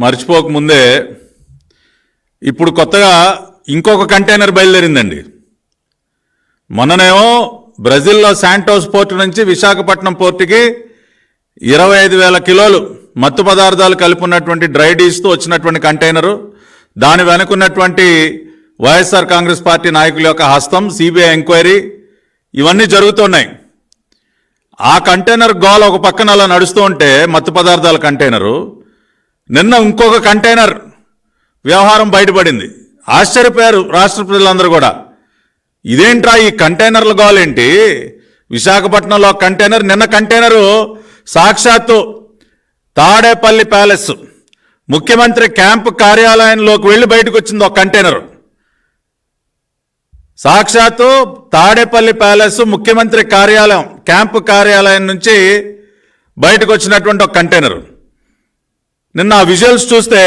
మర్చిపోకముందే ఇప్పుడు కొత్తగా ఇంకొక కంటైనర్ బయలుదేరిందండి. మొన్ననేమో బ్రెజిల్లో శాంటోస్ పోర్టు నుంచి విశాఖపట్నం పోర్టుకి 25,000 కిలోలు మత్తు పదార్థాలు కలిపి ఉన్నటువంటి డ్రై డీస్తో వచ్చినటువంటి కంటైనరు, దాని వెనుకున్నటువంటి వైఎస్ఆర్ కాంగ్రెస్ పార్టీ నాయకుల యొక్క హస్తం, సిబిఐ ఎంక్వైరీ ఇవన్నీ జరుగుతున్నాయి. ఆ కంటైనర్ గోల ఒక పక్కన అలా నడుస్తూ ఉంటే మత్తు పదార్థాల కంటైనరు, నిన్న ఇంకొక కంటైనర్ వ్యవహారం బయటపడింది. ఆశ్చర్యపోయారు రాష్ట్ర ప్రజలందరూ కూడా. ఇదేంట్రా ఈ కంటైనర్ల గోలేంటి? విశాఖపట్నంలో కంటైనర్, నిన్న కంటైనరు సాక్షాత్తు తాడేపల్లి ప్యాలెస్ ముఖ్యమంత్రి క్యాంపు కార్యాలయంలోకి వెళ్ళి బయటకు వచ్చింది ఒక కంటైనర్. సాక్షాత్తు తాడేపల్లి ప్యాలెస్ ముఖ్యమంత్రి కార్యాలయం క్యాంపు కార్యాలయం నుంచి బయటకు వచ్చినటువంటి ఒక కంటైనర్. నిన్న ఆ విజువల్స్ చూస్తే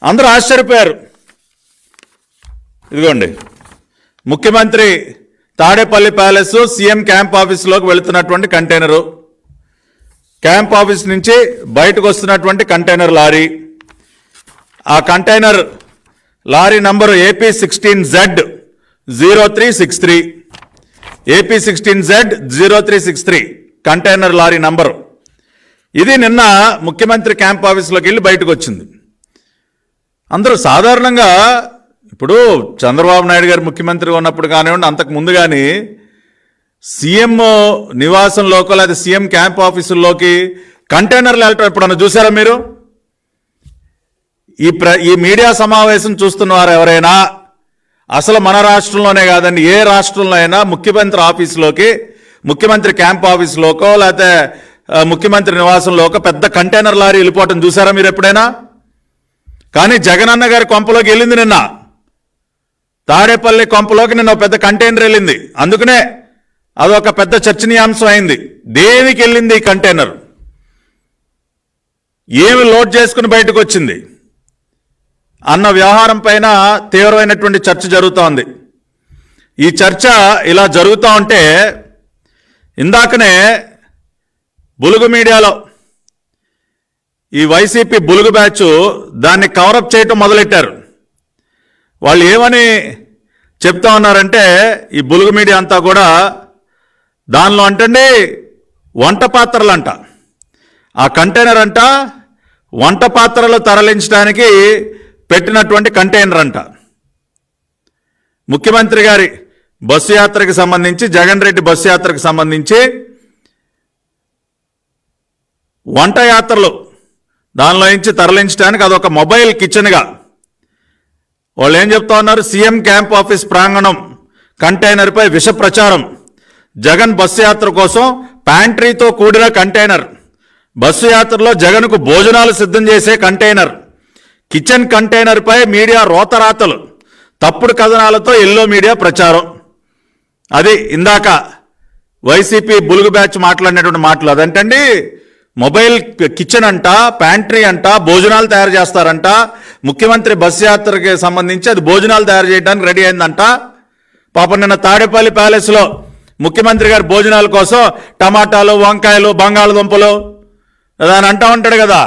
అందరూ ఆశ్చర్యపోయారు. ఇదిగోండి, ముఖ్యమంత్రి తాడేపల్లి ప్యాలెస్ సీఎం క్యాంప్ ఆఫీస్లోకి వెళుతున్నటువంటి కంటైనరు, క్యాంప్ ఆఫీస్ నుంచి బయటకు వస్తున్నటువంటి కంటైనర్ లారీ. ఆ container lorry number AP16Z0363, AP16Z0363 container lorry number. ఇది నిన్న ముఖ్యమంత్రి క్యాంప్ ఆఫీస్లోకి వెళ్ళి బయటకు వచ్చింది. అందరూ సాధారణంగా ఇప్పుడు చంద్రబాబు నాయుడు గారు ముఖ్యమంత్రిగా ఉన్నప్పుడు కానివ్వండి, అంతకు ముందు కానీ సీఎం నివాసంలోకి లేదా సీఎం క్యాంప్ ఆఫీసుల్లోకి కంటైనర్లు వెళ్ళటం ఎప్పుడన్నా చూసారా మీరు? ఈ మీడియా సమావేశం చూస్తున్న వారు ఎవరైనా అసలు మన రాష్ట్రంలోనే కాదండి, ఏ రాష్ట్రంలో అయినా ముఖ్యమంత్రి ఆఫీసులోకి, ముఖ్యమంత్రి క్యాంప్ ఆఫీసులోకో లేకపోతే ముఖ్యమంత్రి నివాసంలోకి పెద్ద కంటైనర్ లారీ వెళ్ళిపోవటం చూసారా మీరు ఎప్పుడైనా? కానీ జగనన్న గారి కొంపలోకి వెళ్ళింది నిన్న, తాడేపల్లి కొంపలోకి నిన్న పెద్ద కంటైనర్ వెళ్ళింది. అందుకనే అదొక పెద్ద చర్చనీయాంశం అయింది. దేనికి వెళ్ళింది ఈ కంటైనర్, ఏమి లోడ్ చేసుకుని బయటకు వచ్చింది అన్న వ్యవహారం పైన తీవ్రమైనటువంటి చర్చ జరుగుతోంది. ఈ చర్చ ఇలా జరుగుతూ ఉంటే ఇందాకనే బులుగు మీడియాలో ఈ వైసీపీ బులుగు బ్యాచ్ దాన్ని కవరప్ చేయటం మొదలెట్టారు. వాళ్ళు ఏమని చెప్తా ఉన్నారంటే, ఈ బులుగు మీడియా అంతా కూడా దానిలో అంటండి వంట పాత్రలు అంట, ఆ కంటైనర్ అంట వంట పాత్రలు తరలించడానికి పెట్టినటువంటి కంటైనర్ అంట. ముఖ్యమంత్రి గారి బస్సు యాత్రకు సంబంధించి, జగన్ రెడ్డి బస్సు యాత్రకు సంబంధించి వంట యాత్రలు దానిలో నుంచి తరలించడానికి అదొక మొబైల్ కిచెన్గా వాళ్ళు ఏం చెప్తా ఉన్నారు, సీఎం క్యాంప్ ఆఫీస్ ప్రాంగణం కంటైనర్పై విష ప్రచారం, జగన్ బస్సు యాత్ర కోసం ప్యాంట్రీతో కూడిన కంటైనర్, బస్సు యాత్రలో జగన్కు భోజనాలు సిద్ధం చేసే కంటైనర్, కిచెన్ కంటైనర్పై మీడియా రోతరాతలు, తప్పుడు కథనాలతో ఎల్లో మీడియా ప్రచారం. అది ఇందాక వైసీపీ బులుగు బ్యాచ్ మాట్లాడినటువంటి మాటలు. అదంటండి మొబైల్ కిచెన్ అంట, ప్యాంట్రీ అంట, భోజనాలు తయారు చేస్తారంట, ముఖ్యమంత్రి బస్ యాత్రకి సంబంధించి అది భోజనాలు తయారు చేయడానికి రెడీ అయిందంట. పాపం నిన్న తాడేపల్లి ప్యాలెస్లో ముఖ్యమంత్రి గారి భోజనాల కోసం టమాటాలు, వంకాయలు, బంగాళదుంపలు అని అంటూ ఉంటాడు కదా,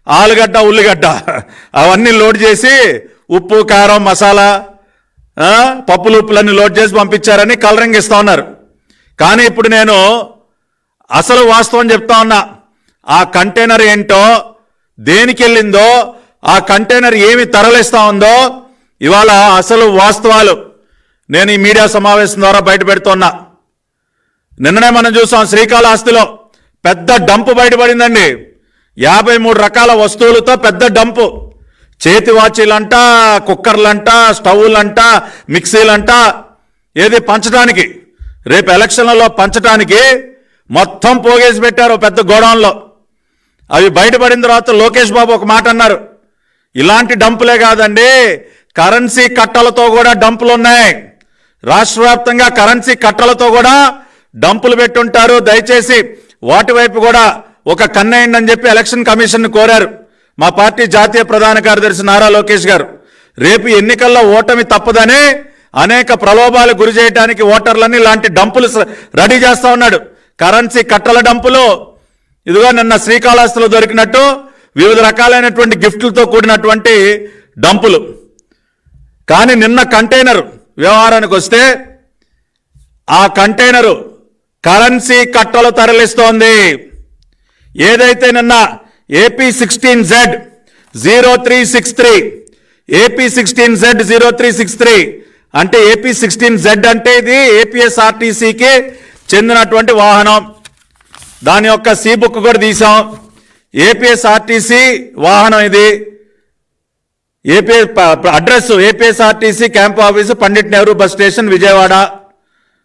ఆలుగడ్డ, ఉల్లిగడ్డ అవన్నీ లోడ్ చేసి ఉప్పు, కారం, మసాలా, పప్పులు ఉప్పులన్నీ లోడ్ చేసి పంపించారని కలరింగ్ ఇస్తూ ఉన్నారు. కానీ ఇప్పుడు నేను అసలు వాస్తవం చెప్తా ఉన్నా, ఆ కంటైనర్ ఏంటో, దేనికి వెళ్ళిందో, ఆ కంటైనర్ ఏమి తరలిస్తా ఉందో ఇవాళ అసలు వాస్తవాలు నేను ఈ మీడియా సమావేశం ద్వారా బయట పెడుతున్నా. నిన్ననే మనం చూసాం, శ్రీకాళహస్తిలో పెద్ద డంపు బయటపడిందండి. 53 రకాల వస్తువులతో పెద్ద డంపు, చేతి వాచీలంట, కుక్కర్లంట, స్టవ్లంట, మిక్సీలంట, ఏది పంచడానికి, రేపు ఎలక్షన్లలో పంచడానికి మొత్తం పోగేసి పెట్టారు పెద్ద గోడౌన్లో. అవి బయటపడిన తర్వాత లోకేష్ బాబు ఒక మాట అన్నారు, ఇలాంటి డంపులే కాదండి, కరెన్సీ కట్టలతో కూడా డంపులు ఉన్నాయి, రాష్ట్ర వ్యాప్తంగా కరెన్సీ కట్టలతో కూడా డంపులు పెట్టుంటారు, దయచేసి వాటి వైపు కూడా ఒక కన్నేయండి అని చెప్పి ఎలక్షన్ కమిషన్ కోరారు మా పార్టీ జాతీయ ప్రధాన కార్యదర్శి నారా లోకేష్ గారు. రేపు ఎన్నికల్లో ఓటమి తప్పదని అనేక ప్రలోభాలు గురి చేయడానికి ఓటర్లన్నీ ఇలాంటి డంపులు రెడీ చేస్తా ఉన్నాడు. కరెన్సీ కట్టల డంపులు ఇదిగో నిన్న శ్రీకాళహస్తిలో దొరికినట్టు వివిధ రకాలైనటువంటి గిఫ్ట్లతో కూడినటువంటి డంపులు. కానీ నిన్న కంటైనర్ వ్యవహారానికి వస్తే ఆ కంటైనరు కరెన్సీ కట్టలు తరలిస్తోంది. ఏదైతే నిన్న AP16Z0363 AP16Z0363 అంటే AP16Z అంటే ఇది ఏపీఎస్ఆర్టీసీకి చెందినటువంటి వాహనం. దాని యొక్క సి బుక్ కూడా తీసాం. ఏపీఎస్ఆర్టీసీ వాహనం ఇది. Address APSRTC camp office Pandit Nehru bus station Vijayawada.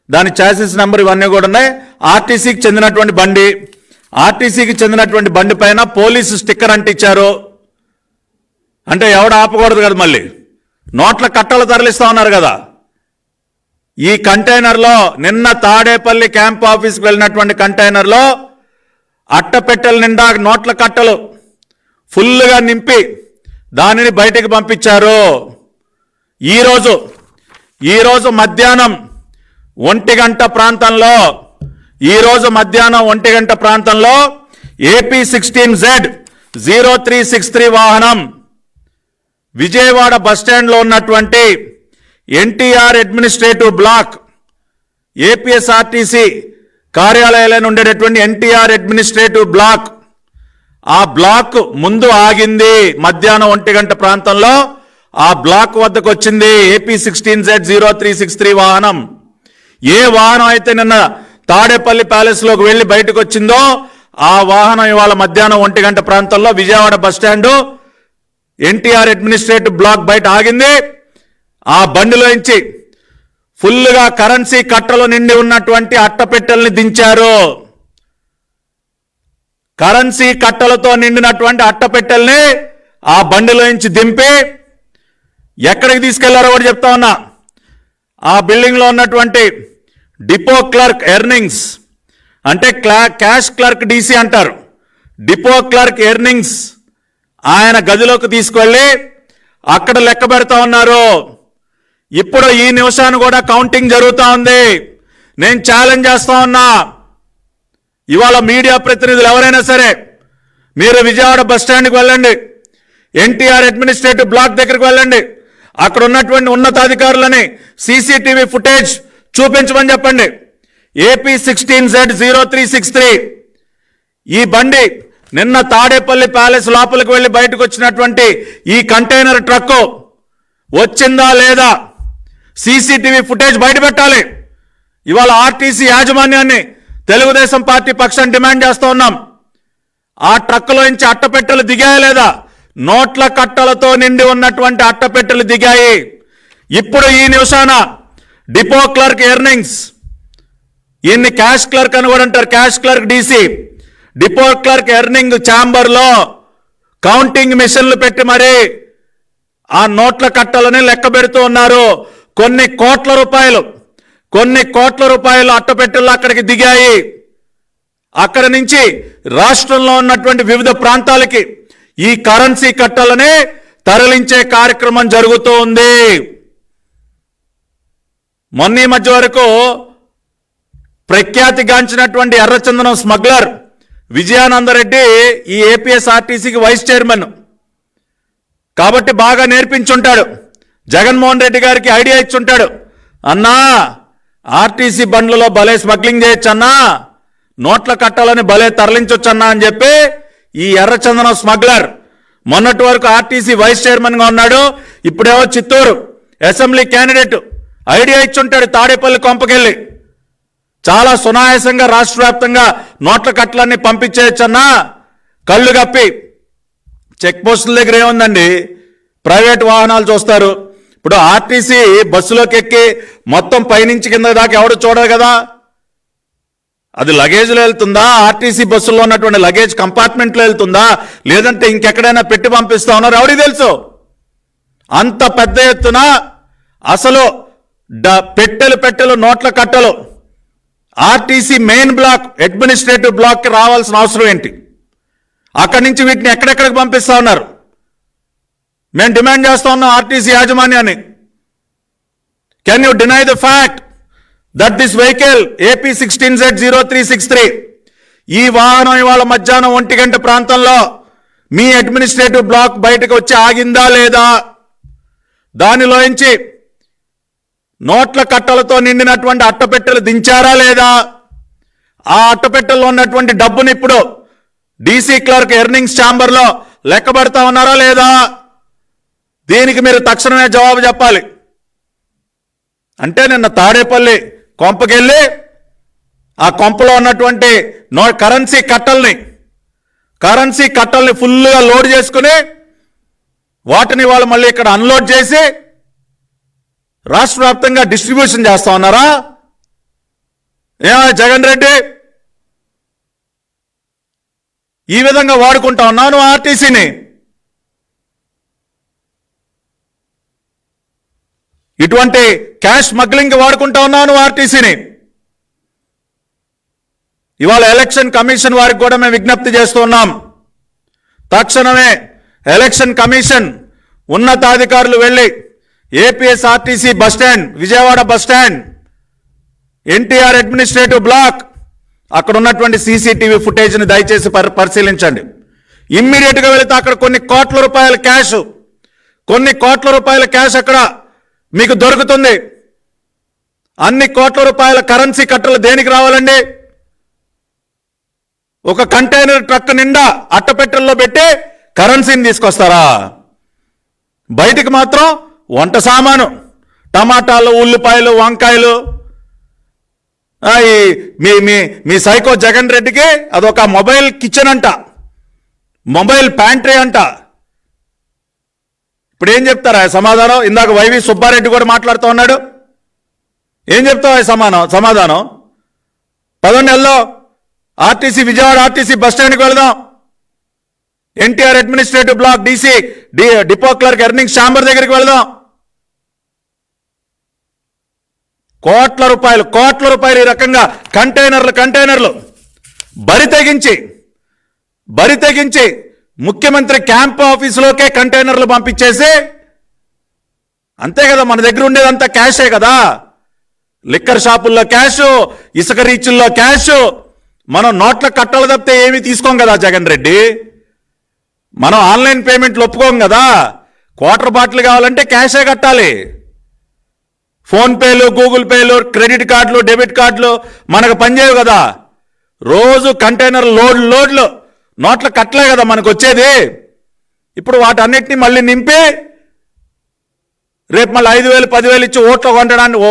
దాని చాసిస్ నెంబర్ ఇవన్నీ కూడా ఉన్నాయి. ఆర్టీసీకి చెందినటువంటి బండి. ఆర్టీసీకి చెందినటువంటి బండి పైన పోలీసు స్టిక్కర్ అంటించారు. అంటే ఎవడ ఆపకూడదు కదా, మళ్ళీ నోట్ల కట్టలు తరలిస్తా ఉన్నారు కదా. ఈ కంటైనర్లో నిన్న తాడేపల్లి క్యాంప్ ఆఫీస్కి వెళ్ళినటువంటి కంటైనర్లో అట్టపెట్టెల నిండా నోట్ల కట్టలు ఫుల్గా నింపి దానిని బయటికి పంపించారు. ఈరోజు మధ్యాహ్నం 1 గంట ప్రాంతంలో AP16Z0363 వాహనం విజయవాడ బస్టాండ్లో ఉన్నటువంటి ఎన్టీఆర్ అడ్మినిస్ట్రేటివ్ బ్లాక్, ఏపీఎస్ఆర్టీసీ కార్యాలయాలను ఉండేటటువంటి ఎన్టీఆర్ అడ్మినిస్ట్రేటివ్ బ్లాక్, ఆ బ్లాక్ ముందు ఆగింది. మధ్యాహ్నం 1 గంట ప్రాంతంలో ఆ బ్లాక్ వద్దకు వచ్చింది AP16Z0363 వాహనం. ఏ వాహనం అయితే నిన్న తాడేపల్లి ప్యాలెస్లోకి వెళ్ళి బయటకు వచ్చిందో ఆ వాహనం ఇవాళ మధ్యాహ్నం 1 గంట ప్రాంతంలో Vijayawada bus stand NTR administrative block బయట ఆగింది. ఆ బండిలోంచి ఫుల్గా కరెన్సీ కట్టలు నిండి ఉన్నటువంటి అట్టపెట్టెల్ని దించారు. కరెన్సీ కట్టలతో నిండినటువంటి అట్టపెట్టెల్ని ఆ బండిలోంచి దింపి ఎక్కడికి తీసుకెళ్లారో కూడా చెప్తా ఉన్నా. ఆ బిల్డింగ్లో ఉన్నటువంటి డిపో క్లర్క్ ఎర్నింగ్స్ అంటే క్యాష్ క్లర్క్ డీసీ అంటారు, డిపో క్లర్క్ ఎర్నింగ్స్ ఆయన గదిలోకి తీసుకెళ్ళి అక్కడ లెక్క పెడతా ఉన్నారు. ఇప్పుడు ఈ నిమిషాన్ని కూడా కౌంటింగ్ జరుగుతూ ఉంది. నేను ఛాలెంజ్ చేస్తా ఉన్నా, ఇవాళ మీడియా ప్రతినిధులు ఎవరైనా సరే మీరు విజయవాడ బస్ స్టాండ్కి వెళ్ళండి, ఎన్టీఆర్ అడ్మినిస్ట్రేటివ్ బ్లాక్ దగ్గరికి వెళ్ళండి, అక్కడ ఉన్నటువంటి ఉన్నతాధికారులని సీసీటీవీ ఫుటేజ్ చూపించమని చెప్పండి. AP16Z0363 ఈ బండి నిన్న తాడేపల్లి ప్యాలెస్ లోపలికి వెళ్ళి బయటకు వచ్చినటువంటి ఈ కంటైనర్ ట్రక్ వచ్చిందా లేదా సీసీటీవీ ఫుటేజ్ బయట పెట్టాలి. ఇవాళ ఆర్టీసీ యాజమాన్యాన్ని తెలుగుదేశం పార్టీ పక్షం డిమాండ్ చేస్తూ ఉన్నాం. ఆ ట్రక్కులోంచి అట్టపెట్టెలు దిగాయా లేదా? నోట్ల కట్టలతో నిండి ఉన్నటువంటి అట్టపెట్టెలు దిగాయి. ఇప్పుడు ఈ నిమిషాన డిపో క్లర్క్ ఎర్నింగ్స్, ఈయన్ని క్యాష్ క్లర్క్ అని కూడా అంటారు, cash clerk DC, depot clerk earning ఛాంబర్లో కౌంటింగ్ మిషన్లు పెట్టి మరి ఆ నోట్ల కట్టలని లెక్క పెడుతూ ఉన్నారు. కొన్ని కోట్ల రూపాయలు అట్టపెట్టెలు అక్కడికి దిగాయి. అక్కడి నుంచి రాష్ట్రంలో ఉన్నటువంటి వివిధ ప్రాంతాలకి ఈ కరెన్సీ కట్టలని తరలించే కార్యక్రమం జరుగుతూ ఉంది. మొన్న ఈ మధ్య వరకు ప్రఖ్యాతిగాంచినటువంటి ఎర్రచందనం స్మగ్లర్ విజయానందరెడ్డి ఈ ఏపీఎస్ఆర్టీసీకి వైస్ చైర్మన్ కాబట్టి బాగా నేర్పించుంటాడు. జగన్మోహన్ రెడ్డి గారికి ఐడియా ఇచ్చుంటాడు, అన్నా ఆర్టీసీ బండ్లలో భలే స్మగ్లింగ్ చేయొచ్చన్నా, నోట్ల కట్టాలని భలే తరలించొచ్చన్నా అని చెప్పి ఈ ఎర్రచందనం స్మగ్లర్ మొన్నటి వరకు ఆర్టీసీ వైస్ చైర్మన్గా ఉన్నాడు, ఇప్పుడేమో చిత్తూరు అసెంబ్లీ క్యాండిడేట్. ఐడియా ఇచ్చుంటాడు తాడేపల్లి కొంపకెళ్ళి చాలా సునాయాసంగా రాష్ట్ర వ్యాప్తంగా నోట్ల కట్టలన్నీ పంపించేయచ్చన్నా. కళ్ళు కప్పి చెక్ పోస్టుల దగ్గర ఏముందండి, ప్రైవేట్ వాహనాలు చూస్తారు. ఇప్పుడు ఆర్టీసీ బస్సులోకి ఎక్కి మొత్తం పైనుంచి కింద దాకా ఎవడు చూడదు కదా. అది లగేజ్లో వెళ్తుందా, ఆర్టీసీ బస్సుల్లో ఉన్నటువంటి లగేజ్ కంపార్ట్మెంట్లో వెళ్తుందా, లేదంటే ఇంకెక్కడైనా పెట్టి పంపిస్తా ఉన్నారు ఎవరికి తెలుసు. అంత పెద్ద ఎత్తున అసలు పెట్టెలు నోట్ల కట్టలు ఆర్టీసీ మెయిన్ బ్లాక్ అడ్మినిస్ట్రేటివ్ బ్లాక్కి రావాల్సిన అవసరం ఏంటి? అక్కడి నుంచి వీటిని ఎక్కడెక్కడికి పంపిస్తా ఉన్నారు. మేము డిమాండ్ చేస్తా ఉన్నాం ఆర్టీసీ యాజమాన్యాన్ని, can you deny the fact that this vehicle AP16Z0363 ఈ వాహనం ఇవాళ మధ్యాహ్నం 1 గంట ప్రాంతంలో మీ అడ్మినిస్ట్రేటివ్ బ్లాక్ బయటకు వచ్చి ఆగిందా లేదా, దానిలోంచి నోట్ల కట్టలతో నిండినటువంటి అట్టపెట్టెలు దించారా లేదా, ఆ అట్టపెట్టెల్లో ఉన్నటువంటి డబ్బుని ఇప్పుడు డీసీ క్లర్క్ ఎర్నింగ్స్ ఛాంబర్లో లెక్కబెడతా ఉన్నారా లేదా, దీనికి మీరు తక్షణమే జవాబు చెప్పాలి. అంటే నిన్న తాడేపల్లి కొంపకెళ్ళి ఆ కొంపలో ఉన్నటువంటి కరెన్సీ కట్టల్ని ఫుల్గా లోడ్ చేసుకుని వాటిని వాళ్ళు మళ్ళీ ఇక్కడ అన్లోడ్ చేసి రాష్ట్ర వ్యాప్తంగా డిస్ట్రిబ్యూషన్ చేస్తా ఉన్నారా? జగన్ రెడ్డి ఈ విధంగా వాడుకుంటా ఉన్నాను ఆర్టీసీని. ఇటువంటి క్యాష్ స్మగ్లింగ్ వాడుకుంటా ఉన్నాను ఆర్టీసీని. ఇవాళ ఎలక్షన్ కమిషన్ వారికి కూడా మేము విజ్ఞప్తి చేస్తున్నాం. తక్షణమే ఎలక్షన్ కమిషన్ ఉన్నతాధికారులు వెళ్ళి APSRTC bus stand, Vijayawada bus stand, NTR administrative block, అక్కడ ఉన్నటువంటి సీసీటీవీ ఫుటేజ్ని దయచేసి పరిశీలించండి. ఇమ్మీడియట్గా వెళితే అక్కడ కొన్ని కోట్ల రూపాయల క్యాష్ అక్కడ మీకు దొరుకుతుంది. అన్ని కోట్ల రూపాయల కరెన్సీ కట్టలు దేనికి రావాలండి? ఒక కంటైనర్ ట్రక్ నిండా అట్టపెట్టెల్లో పెట్టి కరెన్సీని తీసుకొస్తారా? బయటికి మాత్రం వంట సామాను, టమాటాలు, ఉల్లిపాయలు, వంకాయలు. మీ సైకో జగన్ రెడ్డికి అదొక మొబైల్ కిచెన్ అంట, మొబైల్ ప్యాంట్రీ అంట. ఇప్పుడు ఏం చెప్తారా సమాధానం? ఇందాక వైవి సుబ్బారెడ్డి కూడా మాట్లాడుతూ ఉన్నాడు. ఏం చెప్తావా సమాధానం? 10 నెలల్లో ఆర్టీసీ, విజయవాడ ఆర్టీసీ బస్టాండ్కి వెళదాం, NTR administrative block DC depot clerk earnings chamber దగ్గరికి వెళదాం. కోట్ల రూపాయలు ఈ రకంగా కంటైనర్లు బరి తెగించి ముఖ్యమంత్రి క్యాంప్ ఆఫీసులోకే కంటైనర్లు పంపించేసి, అంతే కదా మన దగ్గర ఉండేదంతా క్యాషే కదా. లిక్కర్ షాపుల్లో క్యాష్, ఇసుక రీచుల్లో క్యాష్, మనం నోట్ల కట్టలు తప్పితే ఏమీ తీసుకోం కదా జగన్ రెడ్డి. మనం ఆన్లైన్ పేమెంట్లు ఒప్పుకోం కదా. క్వార్టర్ బాటిల్ కావాలంటే క్యాషే కట్టాలి. ఫోన్పేలు, గూగుల్ పేలు, క్రెడిట్ కార్డులు, డెబిట్ కార్డులు మనకు పనిచేయవు కదా. రోజు కంటైనర్ లోడ్లు నోట్ల కట్టలే కదా మనకు వచ్చేది. ఇప్పుడు వాటన్నిటిని మళ్ళీ నింపి రేపు మళ్ళీ 5,000, 10,000 ఇచ్చి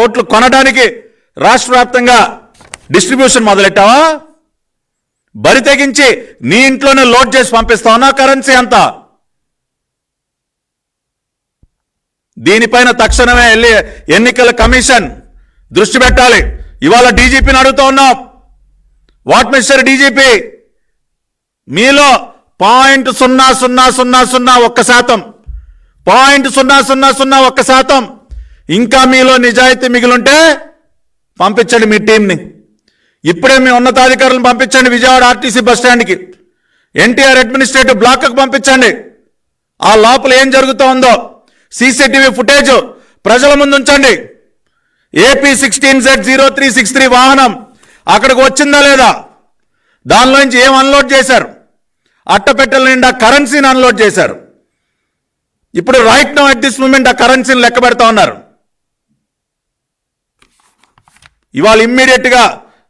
ఓట్లు కొనడానికి రాష్ట్ర వ్యాప్తంగా డిస్ట్రిబ్యూషన్ మొదలెట్టావా? బరి తెగించి నీ ఇంట్లోనే లోడ్ చేసి పంపిస్తావునా కరెన్సీ అంతా? దీనిపైన తక్షణమే ఎన్నికల కమిషన్ దృష్టి పెట్టాలి. ఇవాళ డీజీపీని అడుగుతూ ఉన్నాం. వాట్ మిస్టర్ డీజీపీ, మీలో 0.0001% ఇంకా మీలో నిజాయితీ మిగిలింటే పంపించండి మీ టీంని. ఇప్పుడే మీ ఉన్నతాధికారులను పంపించండి విజయవాడ ఆర్టీసీ బస్టాండ్కి, ఎన్టీఆర్ అడ్మినిస్ట్రేటివ్ బ్లాక్కి పంపించండి. ఆ లోపల ఏం జరుగుతూ ఉందో సీసీటీవీ ఫుటేజ్ ప్రజల ముందు ఉంచండి. ఏపీ 16Z0363 వాహనం అక్కడికి వచ్చిందా లేదా, దానిలోంచి ఏం అన్లోడ్ చేశారు? అట్టపెట్టెల నిండా కరెన్సీని అన్లోడ్ చేశారు. ఇప్పుడు right now at this moment ఆ కరెన్సీని లెక్క పెడతా ఉన్నారు. ఇవాళ ఇమ్మీడియట్గా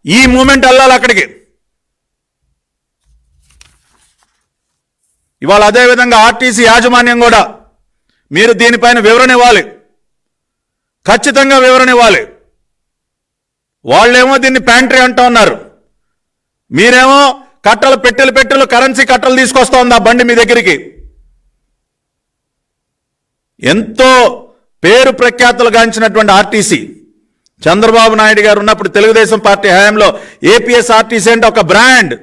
ఈ మూమెంట్ వెళ్ళాలి అక్కడికి. ఇవాళ అదేవిధంగా ఆర్టీసీ యాజమాన్యం కూడా మీరు దీనిపైన వివరణ ఇవ్వాలి, ఖచ్చితంగా వివరణ ఇవ్వాలి. వాళ్ళేమో దీన్ని ప్యాంట్రీ అంటూ ఉన్నారు, మీరేమో పెట్టెలు కరెన్సీ కట్టలు తీసుకొస్తా ఉంది ఆ బండి మీ దగ్గరికి. ఎంతో పేరు ప్రఖ్యాతులు గాంచినటువంటి ఆర్టీసీ, చంద్రబాబు నాయుడు గారు ఉన్నప్పుడు తెలుగుదేశం పార్టీ హయాంలో ఏపీఎస్ఆర్టీసీ అంటే ఒక బ్రాండ్,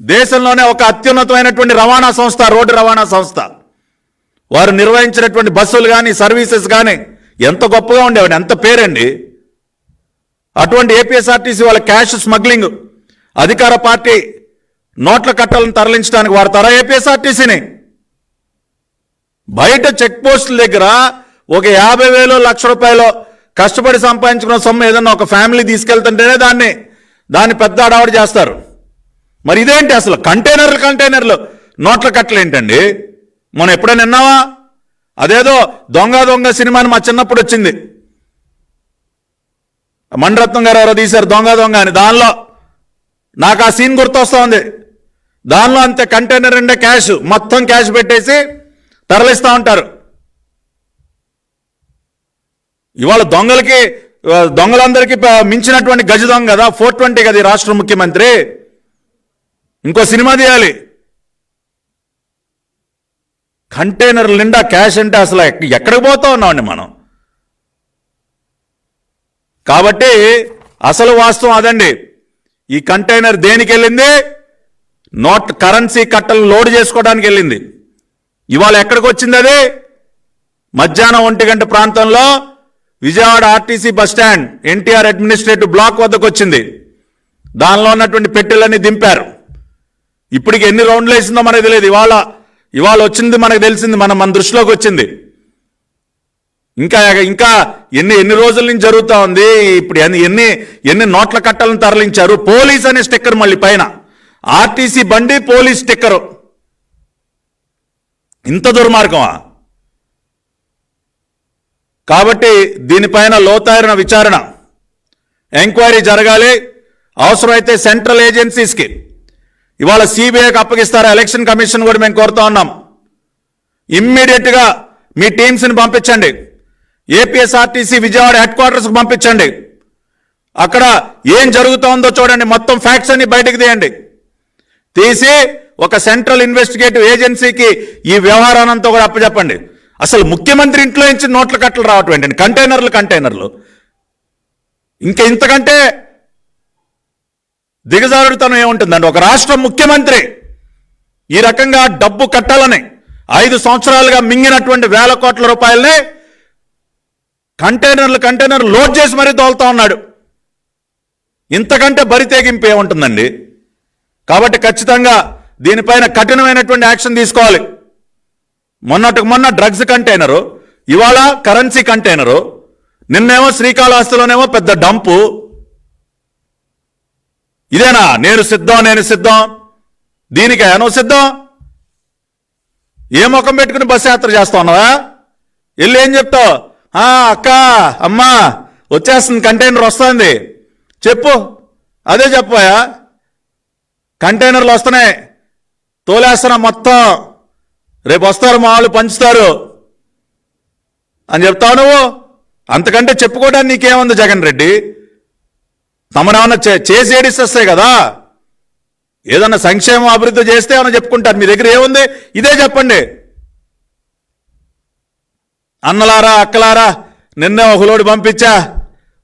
దేశంలోనే ఒక అత్యున్నతమైనటువంటి రవాణా సంస్థ, రోడ్డు రవాణా సంస్థ. వారు నిర్వహించినటువంటి బస్సులు కానీ సర్వీసెస్ కానీ ఎంత గొప్పగా ఉండేవాడి, ఎంత పేరండి. అటువంటి ఏపీఎస్ఆర్టీసీ వాళ్ళ క్యాష్ స్మగ్లింగ్, అధికార పార్టీ నోట్ల కట్టలను తరలించడానికి వాడతారా ఏపీఎస్ఆర్టీసీని? బయట చెక్ పోస్టుల దగ్గర ఒక 50,000, ₹1,00,000 కష్టపడి సంపాదించుకున్న సొమ్ము ఏదన్నా ఒక ఫ్యామిలీ తీసుకెళ్తుంటేనే దాన్ని పెద్ద అడావడి చేస్తారు. మరి ఇదేంటి అసలు? కంటైనర్లు నోట్ల కట్టలు ఏంటండి? మనం ఎప్పుడైనా విన్నావా? అదేదో దొంగ దొంగ సినిమాని మా చిన్నప్పుడు వచ్చింది, మణిరత్నం గారు ఎవరో తీశారు దొంగ దొంగ అని. దానిలో నాకు ఆ సీన్ గుర్తొస్తా ఉంది. దానిలో అంతే, కంటైనర్ నిండా క్యాష్, మొత్తం క్యాష్ పెట్టేసి తరలిస్తూ ఉంటారు. ఇవాళ దొంగలందరికీ మించినటువంటి గజ దొంగ కదా 420 కదా ఈ రాష్ట్ర ముఖ్యమంత్రి. ఇంకో సినిమా తీయాలి. కంటైనర్ నిండా క్యాష్ అంటే అసలు ఎక్కడికి పోతా ఉన్నామండి మనం? కాబట్టి అసలు వాస్తవం అదండి. ఈ కంటైనర్ దేనికి వెళ్ళింది? కరెన్సీ కట్టలు లోడ్ చేసుకోవడానికి వెళ్ళింది. ఇవాళ ఎక్కడికి వచ్చింది అది? మధ్యాహ్నం 1 గంట ప్రాంతంలో Vijayawada RTC bus stand NTR administrative block వద్దకు వచ్చింది. దానిలో ఉన్నటువంటి పెట్టెలన్నీ దింపారు. ఇప్పటికి ఎన్ని రౌండ్లు వేసిందో మనకు తెలియదు. ఇవాళ వచ్చింది మనకు తెలిసింది, మన దృష్టిలోకి వచ్చింది. ఇంకా ఎన్ని రోజుల నుంచి జరుగుతూ ఉంది. ఇప్పుడు ఎన్ని నోట్ల కట్టలను తరలించారు. పోలీస్ అనే స్టిక్కర్ మళ్ళీ పైన, ఆర్టీసీ బండి పోలీస్ స్టిక్కరు. ఇంత దుర్మార్గమా? కాబట్టి దీనిపైన లోతైన విచారణ, ఎంక్వైరీ జరగాలి. అవసరమైతే సెంట్రల్ ఏజెన్సీస్కి, ఇవాళ సిబిఐకి అప్పగిస్తారా? ఎలక్షన్ కమిషన్ కూడా మేము కోరుతా ఉన్నాం. ఇమ్మీడియట్గా మీ టీమ్స్ని పంపించండి. ఏపీఎస్ఆర్టీసీ విజయవాడ హెడ్ క్వార్టర్స్కి పంపించండి. అక్కడ ఏం జరుగుతోందో చూడండి. మొత్తం ఫ్యాక్ట్స్ అన్ని బయటకు తీయండి. తీసి ఒక సెంట్రల్ ఇన్వెస్టిగేటివ్ ఏజెన్సీకి ఈ వ్యవహారానంతా కూడా అప్పచెప్పండి. అసలు ముఖ్యమంత్రి ఇంట్లో నుంచి నోట్ల కట్టలు రావటం ఏంటండి? కంటైనర్లు ఇంకా ఇంతకంటే దిగజారుడుతనం ఏముంటుందండి? ఒక రాష్ట్ర ముఖ్యమంత్రి ఈ రకంగా డబ్బు కట్టాలని 5 సంవత్సరాలుగా మింగినటువంటి వేల కోట్ల రూపాయలని కంటైనర్ లోడ్ చేసి మరీ తోలుతా ఉన్నాడు. ఇంతకంటే బరి తెగింపు ఏముంటుందండి? కాబట్టి ఖచ్చితంగా దీనిపైన కఠినమైనటువంటి యాక్షన్ తీసుకోవాలి. మొన్న డ్రగ్స్ కంటైనరు, ఇవాళ కరెన్సీ కంటైనరు, నిన్నేమో శ్రీకాళహస్తిలోనేమో పెద్ద డంపు. ఇదేనా నేను సిద్ధం? దీనికే నువ్వు సిద్ధం? ఏ ముఖం పెట్టుకుని బస్సు యాత్ర చేస్తా ఉన్నావా? వెళ్ళి ఏం చెప్తావు? అక్క, అమ్మా వచ్చేస్తుంది, కంటైనర్ వస్తుంది చెప్పు. అదే చెప్పాయా? కంటైనర్లు వస్తున్నాయి, తోలేస్తున్నా మొత్తం, రేపు వస్తారు మా వాళ్ళు పంచుతారు అని చెప్తావు నువ్వు. అంతకంటే చెప్పుకోవడానికి నీకేముంది జగన్ రెడ్డి? తమనేమన్నా చేసి ఏడిస్తాయి కదా. ఏదన్నా సంక్షేమం అభివృద్ధి చేస్తే ఏమన్నా చెప్పుకుంటారు. మీ దగ్గర ఏముంది? ఇదే చెప్పండి. అన్నలారా, అక్కలారా, నిన్నే ఒక లోడు పంపించా,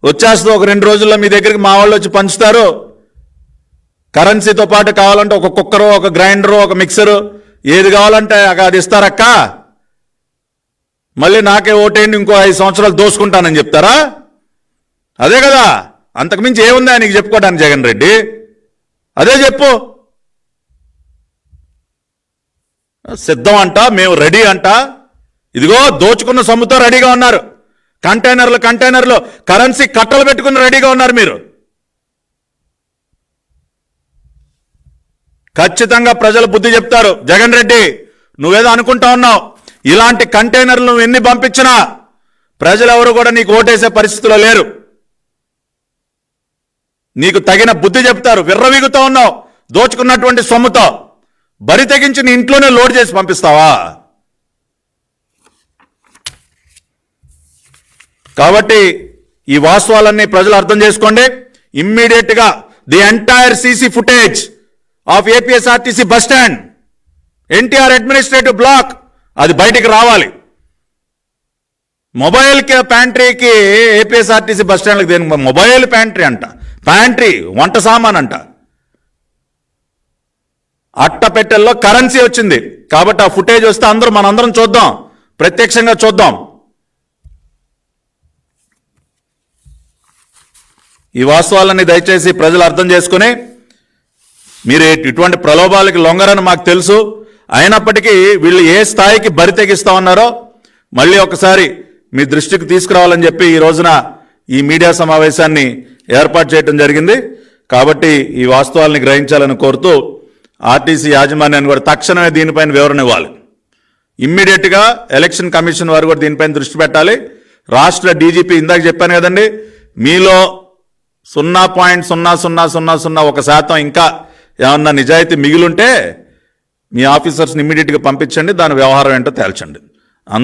వచ్చేస్తుంది, ఒక 2 రోజుల్లో మీ దగ్గరికి మా వాళ్ళు వచ్చి పంచుతారు. కరెన్సీతో పాటు కావాలంటే ఒక కుక్కరు, ఒక గ్రైండరు, ఒక మిక్సరు, ఏది కావాలంటే అది ఇస్తారక్క. మళ్ళీ నాకే ఓటేయండి, ఇంకో 5 సంవత్సరాలు దోసుకుంటానని చెప్తారా? అదే కదా. అంతకుమించి ఏముందా నీకు చెప్పుకోవడానికి జగన్ రెడ్డి? అదే చెప్పు. సిద్ధం అంట, మేము రెడీ అంట. ఇదిగో దోచుకున్న సొమ్ముతో రెడీగా ఉన్నారు. కంటైనర్లు కరెన్సీ కట్టలు పెట్టుకుని రెడీగా ఉన్నారు మీరు. ఖచ్చితంగా ప్రజలు బుద్ధి చెప్తారు. జగన్ రెడ్డి, నువ్వేదో అనుకుంటా ఉన్నావు. ఇలాంటి కంటైనర్లు నువ్వు ఎన్ని పంపించినా ప్రజలెవరు కూడా నీకు ఓటేసే పరిస్థితిలో లేరు. నీకు తగిన బుద్ధి చెప్తారు. విర్రవీగుతా ఉన్నావు దోచుకున్నటువంటి సొమ్ముతో. బరి తెగించి నీ ఇంట్లోనే లోడ్ చేసి పంపిస్తావా? కాబట్టి ఈ వాస్తవాలన్నీ ప్రజలు అర్థం చేసుకోండి. ఇమ్మీడియట్గా the entire CC footage of APSRTC bus stand, NTR administrative block, అది బయటికి రావాలి. మొబైల్ ప్యాంట్రీకి ఏపీఎస్ఆర్టీసీ బస్ స్టాండ్కి దేనికి మొబైల్ ప్యాంట్రీ అంట? ప్యాంట్రీ వంట సామాన్ అంట. అట్టపెట్టెల్లో కరెన్సీ వచ్చింది. కాబట్టి ఆ ఫుటేజ్ వస్తే మనందరం చూద్దాం, ప్రత్యక్షంగా చూద్దాం. ఈ వాస్తవాలన్నీ దయచేసి ప్రజలు అర్థం చేసుకుని, మీరు ఇటువంటి ప్రలోభాలకి లొంగరని మాకు తెలుసు. అయినప్పటికీ వీళ్ళు ఏ స్థాయికి బరి తెగిస్తా ఉన్నారో మళ్ళీ ఒకసారి మీ దృష్టికి తీసుకురావాలని చెప్పి ఈ రోజున ఈ మీడియా సమావేశాన్ని ఏర్పాటు చేయడం జరిగింది. కాబట్టి ఈ వాస్తవాల్ని గ్రహించాలని కోరుతూ ఆర్టీసీ యాజమాన్యాన్ని కూడా తక్షణమే దీనిపైన వివరణ ఇవ్వాలి. ఇమ్మీడియట్గా ఎలక్షన్ కమిషన్ వారు కూడా దీనిపైన దృష్టి పెట్టాలి. రాష్ట్ర డీజీపీ ఇందాక చెప్పాను కదండి, మీలో 0.00001% ఇంకా ఏమన్నా నిజాయితీ మిగిలుంటే మీ ఆఫీసర్స్ని ఇమ్మీడియట్గా పంపించండి, దాని వ్యవహారం ఏంటో తేల్చండి.